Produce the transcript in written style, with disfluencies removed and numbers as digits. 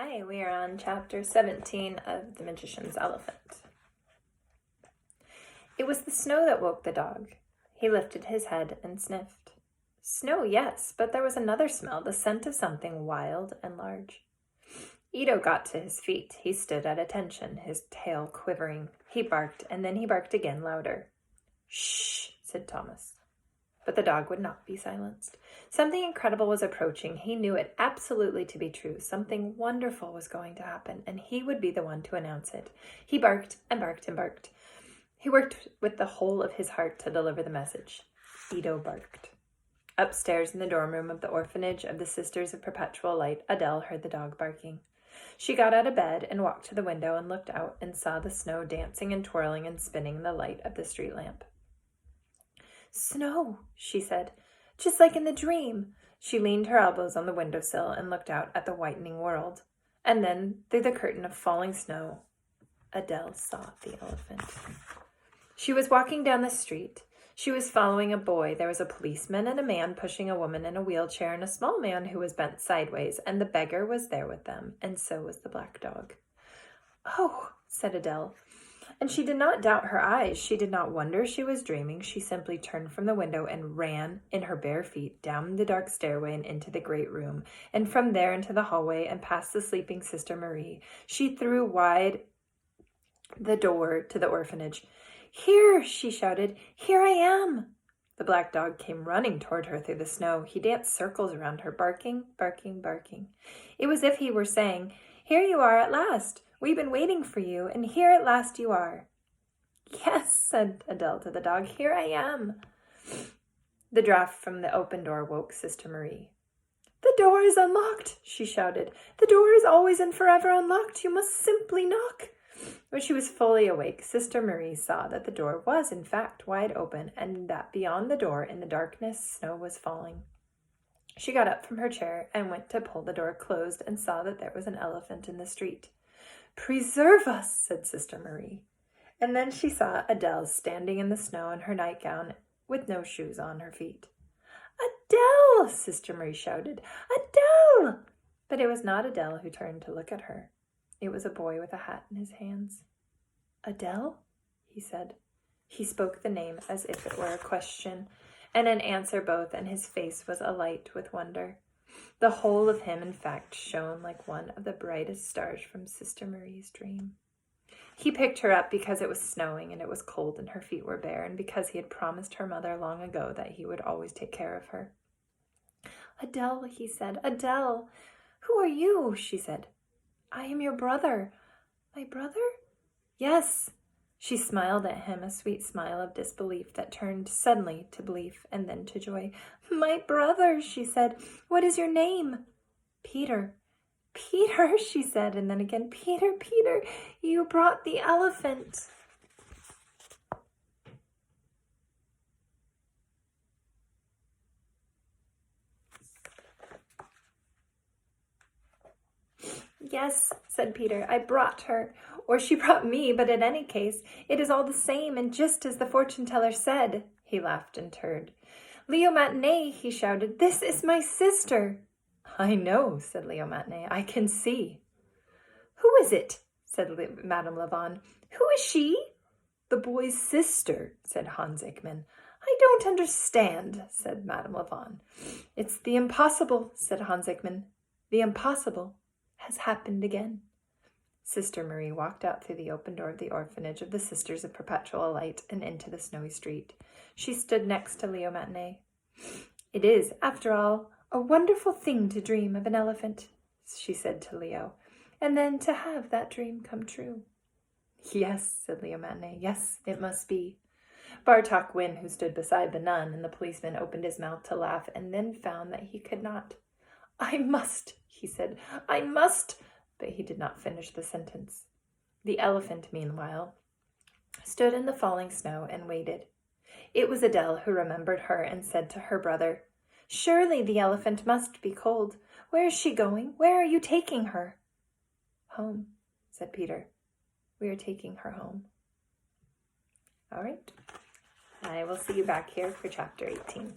Hi, we are on chapter 17 of The Magician's Elephant. It was the snow that woke the dog. He lifted his head and sniffed. Snow, yes, but there was another smell, the scent of something wild and large. Ito got to his feet. He stood at attention, his tail quivering. He barked, and then he barked again, louder. Shh, said Thomas. But the dog would not be silenced. Something incredible was approaching. He knew it absolutely to be true. Something wonderful was going to happen, and he would be the one to announce it. He barked and barked and barked. He worked with the whole of his heart to deliver the message. Ito barked. Upstairs in the dorm room of the orphanage of the Sisters of Perpetual Light, Adele heard the dog barking. She got out of bed and walked to the window and looked out and saw the snow dancing and twirling and spinning in the light of the street lamp. Snow, she said, just like in the dream. She leaned her elbows on the windowsill and looked out at the whitening world. And then, through the curtain of falling snow, Adele saw the elephant. She was walking down the street. She was following a boy. There was a policeman and a man pushing a woman in a wheelchair and a small man who was bent sideways, and the beggar was there with them, and so was the black dog. Oh, said Adele. And she did not doubt her eyes. She did not wonder she was dreaming. She simply turned from the window and ran in her bare feet down the dark stairway and into the great room, and from there into the hallway and past the sleeping Sister Marie. She threw wide the door to the orphanage. Here, she shouted. Here I am. The black dog came running toward her through the snow. He danced circles around her, barking, barking, barking. It was as if he were saying, Here you are at last. We've been waiting for you, and here at last you are. Yes, said Adele to the dog, here I am. The draft from the open door woke Sister Marie. The door is unlocked, she shouted. The door is always and forever unlocked. You must simply knock. When she was fully awake, Sister Marie saw that the door was, in fact, wide open, and that beyond the door, in the darkness, snow was falling. She got up from her chair and went to pull the door closed and saw that there was an elephant in the street. Preserve us, said Sister Marie. And then she saw Adele standing in the snow in her nightgown with no shoes on her feet. Adele, Sister Marie shouted. Adele! But it was not Adele who turned to look at her. It was a boy with a hat in his hands. Adele? He said. He spoke the name as if it were a question and an answer both, and his face was alight with wonder. The whole of him, in fact, shone like one of the brightest stars from Sister Marie's dream. He picked her up because it was snowing and it was cold and her feet were bare, and because he had promised her mother long ago that he would always take care of her. Adele, he said, Adele. Who are you? She said. I am your brother. My brother? Yes. She smiled at him, a sweet smile of disbelief that turned suddenly to belief and then to joy. My brother, she said. What is your name? Peter. Peter, she said, and then again, Peter, Peter, you brought the elephant. Yes, said Peter, I brought her, or she brought me, but in any case, it is all the same, and just as the fortune-teller said. He laughed and turned. Leo Matinee, he shouted, this is my sister. I know, said Leo Matinee, I can see. Who is it? Said Madame Lavon. Who is she? The boy's sister, said Hans Ickman. I don't understand, said Madame Lavon. It's the impossible, said Hans Ickman. The impossible has happened again. Sister Marie walked out through the open door of the orphanage of the Sisters of Perpetual Light and into the snowy street. She stood next to Leo Matinee. It is, after all, a wonderful thing to dream of an elephant, she said to Leo, and then to have that dream come true. Yes, said Leo Matinee, yes, it must be. Bartok Wynne, who stood beside the nun, and the policeman opened his mouth to laugh and then found that he could not. I must, he said, I must, but he did not finish the sentence. The elephant, meanwhile, stood in the falling snow and waited. It was Adele who remembered her and said to her brother, Surely the elephant must be cold. Where is she going? Where are you taking her? Home, said Peter. We are taking her home. All right. I will see you back here for chapter 18.